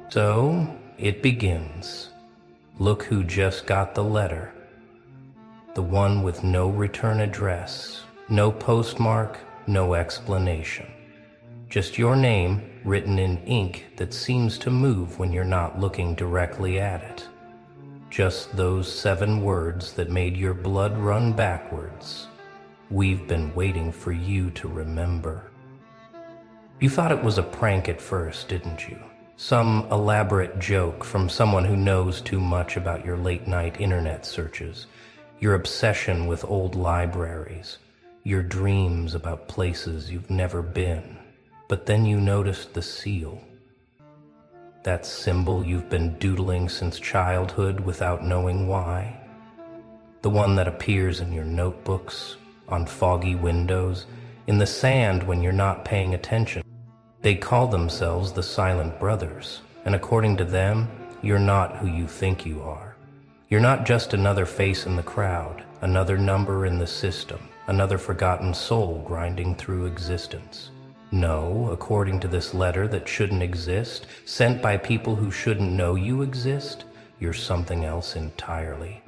So, it begins. Look who just got the letter. The one with no return address, no postmark, no explanation. Just your name written in ink that seems to move when you're not looking directly at it. Just those 7 words that made your blood run backwards. We've been waiting for you to remember. You thought it was a prank at first, didn't you? Some elaborate joke from someone who knows too much about your late-night internet searches, your obsession with old libraries, your dreams about places you've never been. But then you noticed the seal. That symbol you've been doodling since childhood without knowing why. The one that appears in your notebooks, on foggy windows, in the sand when you're not paying attention. They call themselves the Silent Brothers, and according to them, you're not who you think you are. You're not just another face in the crowd, another number in the system, another forgotten soul grinding through existence. No, according to this letter that shouldn't exist, sent by people who shouldn't know you exist, you're something else entirely.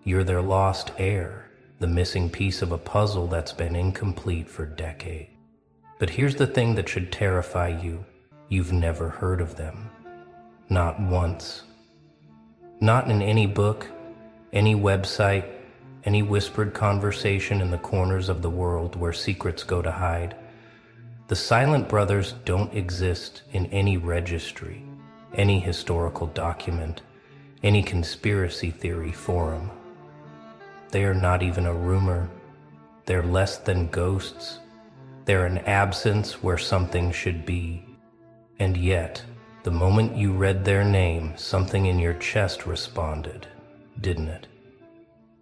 You're their lost heir, the missing piece of a puzzle that's been incomplete for decades. But here's the thing that should terrify you. You've never heard of them. Not once. Not in any book, any website, any whispered conversation in the corners of the world where secrets go to hide. The Silent Brothers don't exist in any registry, any historical document, any conspiracy theory forum. They are not even a rumor. They're less than ghosts. They're an absence where something should be. And yet, the moment you read their name, something in your chest responded, didn't it?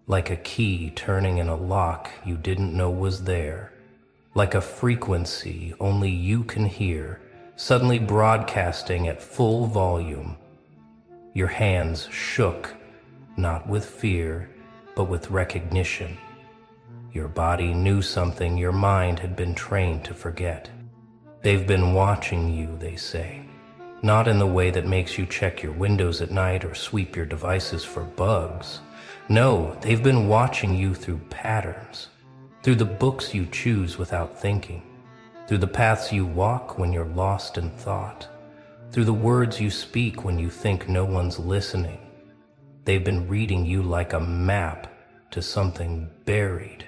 Like a key turning in a lock you didn't know was there. Like a frequency only you can hear, suddenly broadcasting at full volume. Your hands shook, not with fear, but with recognition. Your body knew something your mind had been trained to forget. They've been watching you, they say. Not in the way that makes you check your windows at night or sweep your devices for bugs. No, they've been watching you through patterns. Through the books you choose without thinking, through the paths you walk when you're lost in thought, through the words you speak when you think no one's listening. They've been reading you like a map to something buried.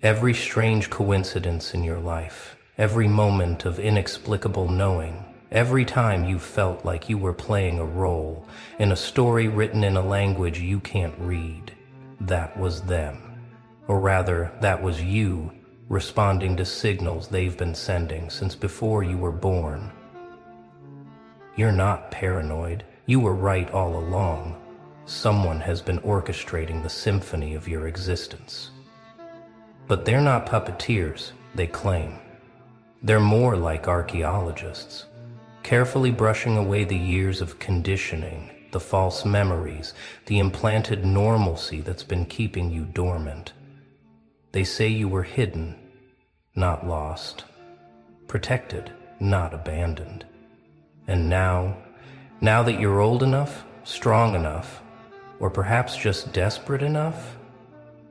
Every strange coincidence in your life, every moment of inexplicable knowing, every time you felt like you were playing a role in a story written in a language you can't read, that was them. Or rather, that was you responding to signals they've been sending since before you were born. You're not paranoid. You were right all along. Someone has been orchestrating the symphony of your existence. But they're not puppeteers, they claim. They're more like archaeologists, carefully brushing away the years of conditioning, the false memories, the implanted normalcy that's been keeping you dormant. They say you were hidden, not lost, protected, not abandoned. And now that you're old enough, strong enough, or perhaps just desperate enough,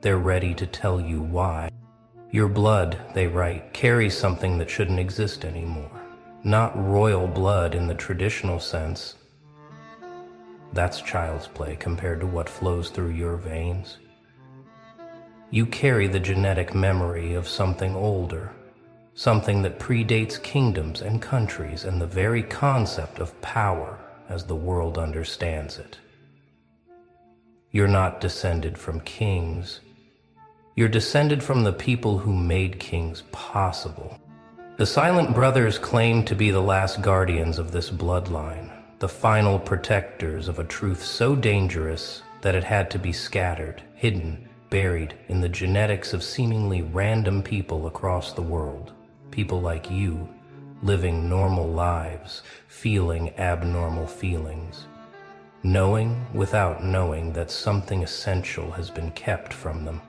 they're ready to tell you why. Your blood, they write, carries something that shouldn't exist anymore. Not royal blood in the traditional sense. That's child's play compared to what flows through your veins. You carry the genetic memory of something older, something that predates kingdoms and countries and the very concept of power as the world understands it. You're not descended from kings. You're descended from the people who made kings possible. The Silent Brothers claim to be the last guardians of this bloodline, the final protectors of a truth so dangerous that it had to be scattered, hidden, buried in the genetics of seemingly random people across the world. People like you, living normal lives, feeling abnormal feelings, knowing without knowing that something essential has been kept from them.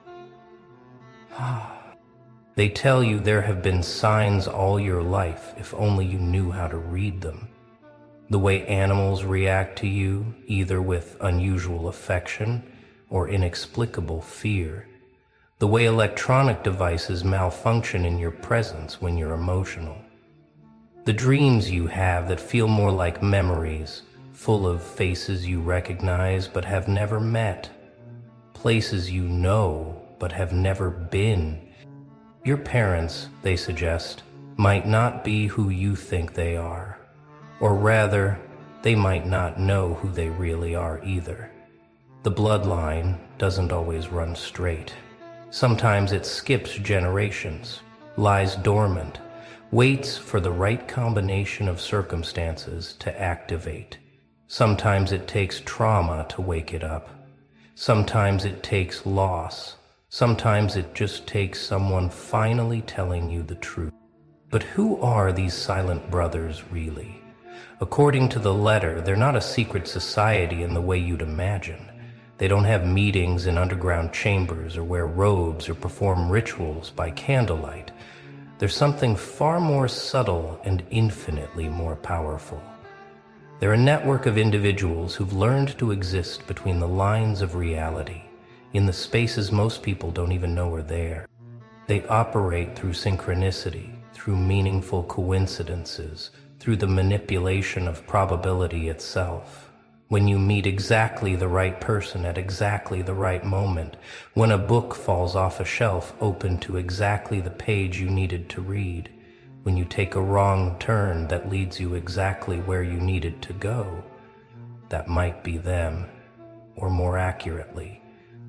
They tell you there have been signs all your life if only you knew how to read them. The way animals react to you, either with unusual affection or inexplicable fear. The way electronic devices malfunction in your presence when you're emotional. The dreams you have that feel more like memories, full of faces you recognize but have never met. Places you know but have never been. Your parents, they suggest, might not be who you think they are. Or rather, they might not know who they really are either. The bloodline doesn't always run straight. Sometimes it skips generations, lies dormant, waits for the right combination of circumstances to activate. Sometimes it takes trauma to wake it up. Sometimes it takes loss. Sometimes it just takes someone finally telling you the truth. But who are these silent brothers really? According to the letter, they're not a secret society in the way you'd imagine. They don't have meetings in underground chambers or wear robes or perform rituals by candlelight. There's something far more subtle and infinitely more powerful. They're a network of individuals who've learned to exist between the lines of reality, in the spaces most people don't even know are there. They operate through synchronicity, through meaningful coincidences, through the manipulation of probability itself. When you meet exactly the right person at exactly the right moment, when a book falls off a shelf open to exactly the page you needed to read, when you take a wrong turn that leads you exactly where you needed to go, that might be them, or more accurately,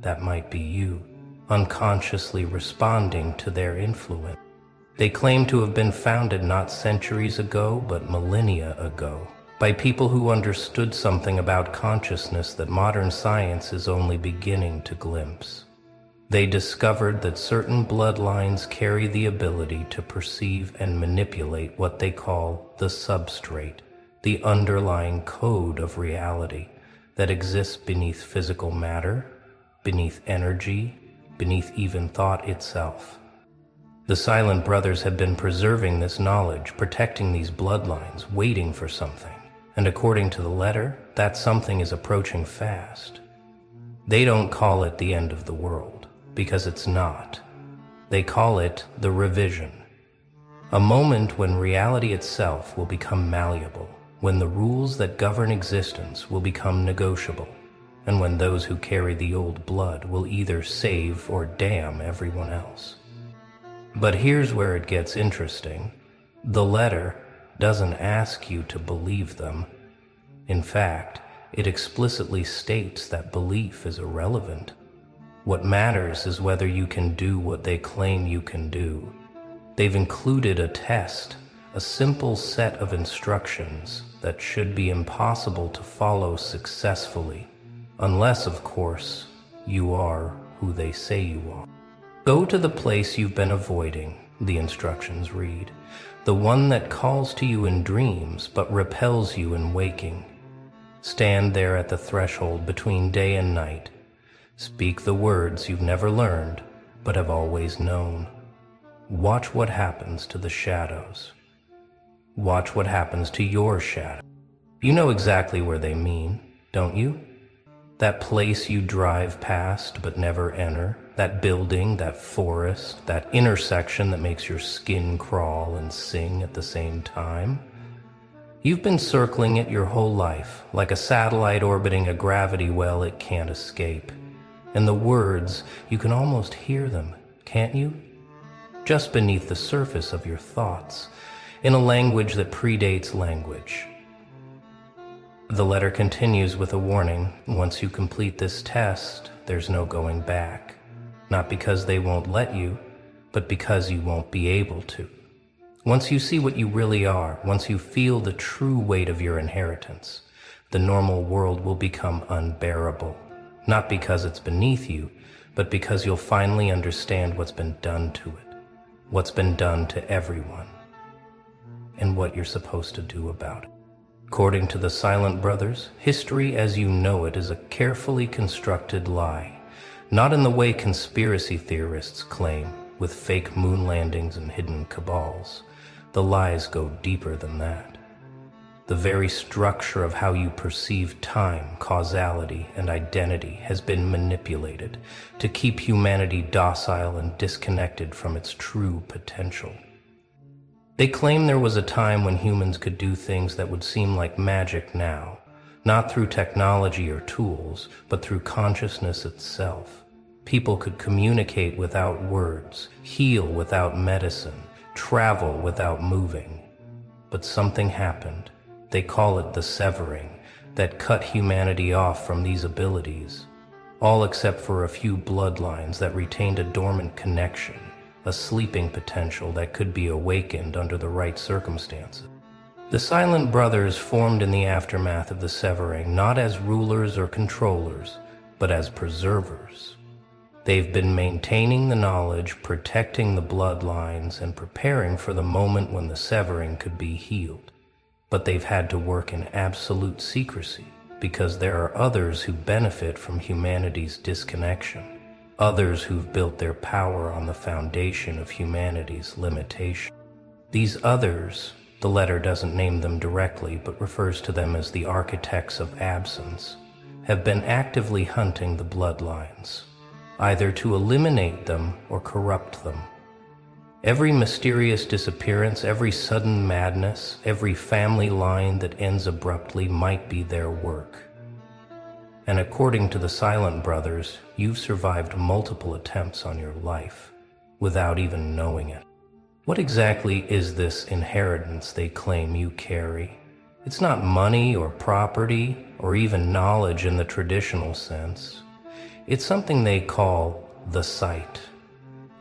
that might be you, unconsciously responding to their influence. They claim to have been founded not centuries ago, but millennia ago, by people who understood something about consciousness that modern science is only beginning to glimpse. They discovered that certain bloodlines carry the ability to perceive and manipulate what they call the substrate, the underlying code of reality that exists beneath physical matter, beneath energy, beneath even thought itself. The Silent Brothers have been preserving this knowledge, protecting these bloodlines, waiting for something. And according to the letter, that something is approaching fast. They don't call it the end of the world, because it's not. They call it the revision. A moment when reality itself will become malleable, when the rules that govern existence will become negotiable, and when those who carry the old blood will either save or damn everyone else. But here's where it gets interesting. The letter doesn't ask you to believe them. In fact, it explicitly states that belief is irrelevant. What matters is whether you can do what they claim you can do. They've included a test, a simple set of instructions that should be impossible to follow successfully, unless, of course, you are who they say you are. Go to the place you've been avoiding, the instructions read, the one that calls to you in dreams but repels you in waking. Stand there at the threshold between day and night. Speak the words you've never learned but have always known. Watch what happens to the shadows. Watch what happens to your shadow. You know exactly where they mean, don't you? That place you drive past but never enter, that building, that forest, that intersection that makes your skin crawl and sing at the same time. You've been circling it your whole life, like a satellite orbiting a gravity well it can't escape. And the words, you can almost hear them, can't you? Just beneath the surface of your thoughts, in a language that predates language. The letter continues with a warning. Once you complete this test, there's no going back. Not because they won't let you, but because you won't be able to. Once you see what you really are, once you feel the true weight of your inheritance, the normal world will become unbearable. Not because it's beneath you, but because you'll finally understand what's been done to it, what's been done to everyone, and what you're supposed to do about it. According to the Silent Brothers, history as you know it is a carefully constructed lie, not in the way conspiracy theorists claim, with fake moon landings and hidden cabals. The lies go deeper than that. The very structure of how you perceive time, causality, and identity has been manipulated to keep humanity docile and disconnected from its true potential. They claim there was a time when humans could do things that would seem like magic now, not through technology or tools, but through consciousness itself. People could communicate without words, heal without medicine, travel without moving. But something happened. They call it the severing, that cut humanity off from these abilities, all except for a few bloodlines that retained a dormant connection, a sleeping potential that could be awakened under the right circumstances. The Silent Brothers formed in the aftermath of the severing, not as rulers or controllers, but as preservers. They've been maintaining the knowledge, protecting the bloodlines, and preparing for the moment when the severing could be healed. But they've had to work in absolute secrecy because there are others who benefit from humanity's disconnection, others who've built their power on the foundation of humanity's limitation. These others, the letter doesn't name them directly but refers to them as the architects of absence, have been actively hunting the bloodlines, either to eliminate them or corrupt them. Every mysterious disappearance, every sudden madness, every family line that ends abruptly might be their work. And according to the Silent Brothers, you've survived multiple attempts on your life without even knowing it. What exactly is this inheritance they claim you carry? It's not money or property or even knowledge in the traditional sense. It's something they call the sight.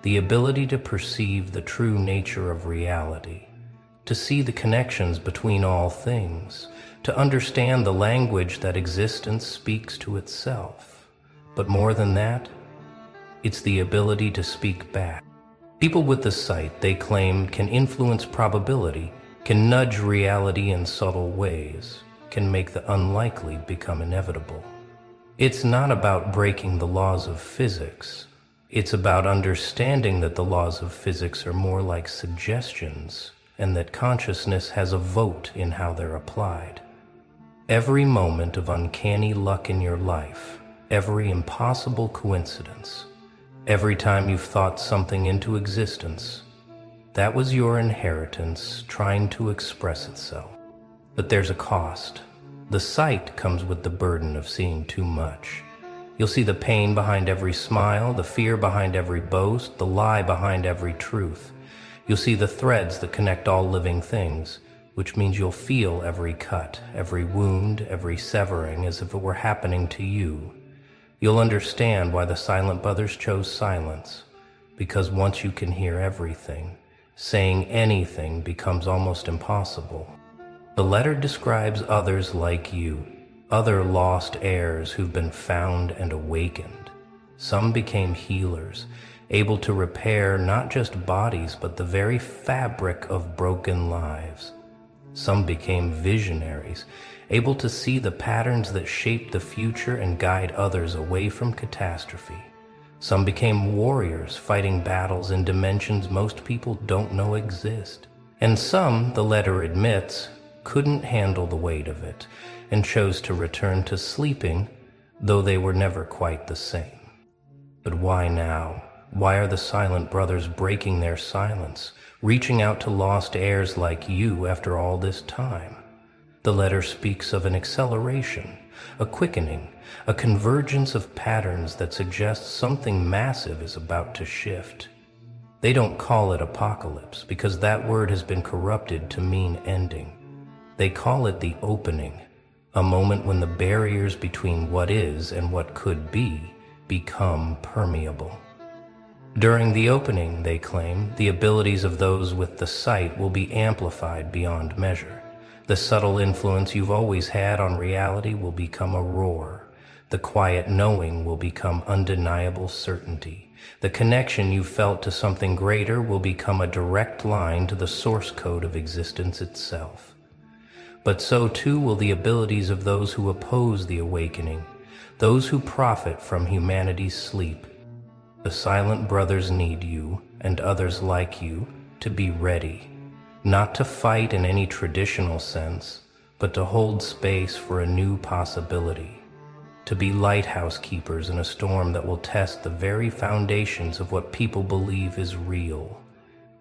The ability to perceive the true nature of reality, to see the connections between all things, to understand the language that existence speaks to itself. But more than that, it's the ability to speak back. People with the sight, they claim, can influence probability, can nudge reality in subtle ways, can make the unlikely become inevitable. It's not about breaking the laws of physics. It's about understanding that the laws of physics are more like suggestions and that consciousness has a vote in how they're applied. Every moment of uncanny luck in your life, every impossible coincidence, every time you've thought something into existence, that was your inheritance trying to express itself. But there's a cost. The sight comes with the burden of seeing too much. You'll see the pain behind every smile, the fear behind every boast, the lie behind every truth. You'll see the threads that connect all living things, which means you'll feel every cut, every wound, every severing as if it were happening to you. You'll understand why the Silent Brothers chose silence, because once you can hear everything, saying anything becomes almost impossible. The letter describes others like you, other lost heirs who've been found and awakened. Some became healers, able to repair not just bodies but the very fabric of broken lives. Some became visionaries, able to see the patterns that shape the future and guide others away from catastrophe. Some became warriors, fighting battles in dimensions most people don't know exist. And some, the letter admits, couldn't handle the weight of it and chose to return to sleeping, though they were never quite the same. But why now? Why are the Silent Brothers breaking their silence, reaching out to lost heirs like you after all this time? The letter speaks of an acceleration, a quickening, a convergence of patterns that suggests something massive is about to shift. They don't call it apocalypse because that word has been corrupted to mean ending. They call it the opening, a moment when the barriers between what is and what could be become permeable. During the opening, they claim, the abilities of those with the sight will be amplified beyond measure. The subtle influence you've always had on reality will become a roar. The quiet knowing will become undeniable certainty. The connection you felt to something greater will become a direct line to the source code of existence itself. But so too will the abilities of those who oppose the awakening, those who profit from humanity's sleep. The Silent Brothers need you, and others like you, to be ready, not to fight in any traditional sense, but to hold space for a new possibility, to be lighthouse keepers in a storm that will test the very foundations of what people believe is real,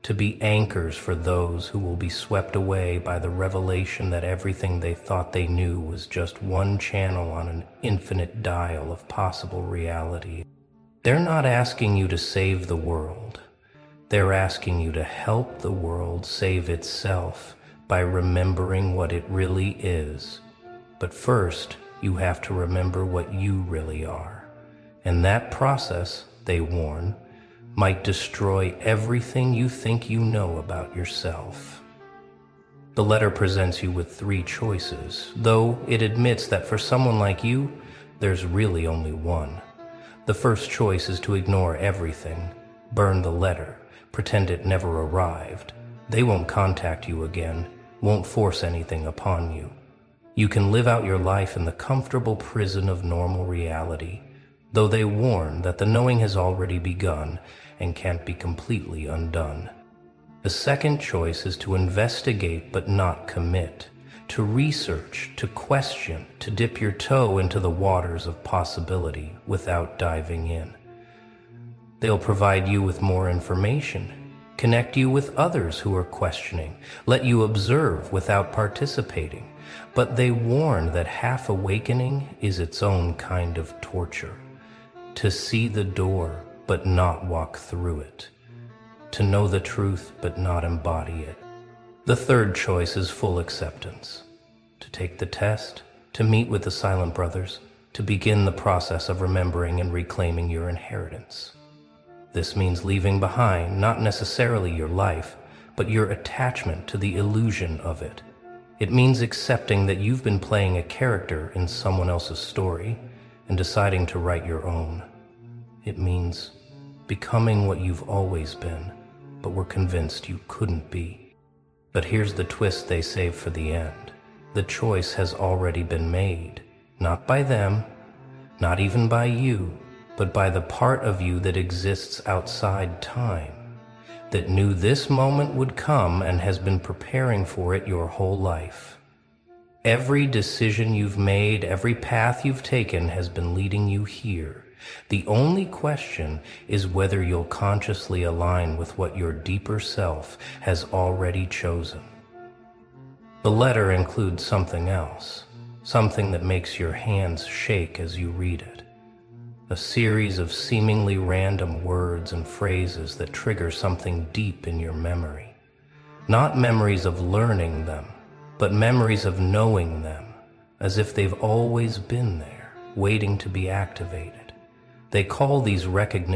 to be anchors for those who will be swept away by the revelation that everything they thought they knew was just one channel on an infinite dial of possible reality. They're not asking you to save the world. They're asking you to help the world save itself by remembering what it really is. But first, you have to remember what you really are. And that process, they warn, might destroy everything you think you know about yourself. The letter presents you with 3 choices, though it admits that for someone like you, there's really only one. The first choice is to ignore everything, burn the letter, pretend it never arrived. They won't contact you again, won't force anything upon you. You can live out your life in the comfortable prison of normal reality, though they warn that the knowing has already begun and can't be completely undone. The second choice is to investigate but not commit, to research, to question, to dip your toe into the waters of possibility without diving in. They'll provide you with more information, connect you with others who are questioning, let you observe without participating, but they warn that half awakening is its own kind of torture. To see the door but not walk through it, to know the truth but not embody it. The third choice is full acceptance, to take the test, to meet with the Silent Brothers, to begin the process of remembering and reclaiming your inheritance. This means leaving behind not necessarily your life, but your attachment to the illusion of it. It means accepting that you've been playing a character in someone else's story and deciding to write your own. It means becoming what you've always been, but were convinced you couldn't be. But here's the twist they save for the end. The choice has already been made, not by them, not even by you, but by the part of you that exists outside time, that knew this moment would come and has been preparing for it your whole life. Every decision you've made, every path you've taken has been leading you here. The only question is whether you'll consciously align with what your deeper self has already chosen. The letter includes something else, something that makes your hands shake as you read it. A series of seemingly random words and phrases that trigger something deep in your memory. Not memories of learning them, but memories of knowing them, as if they've always been there, waiting to be activated. They call these recognition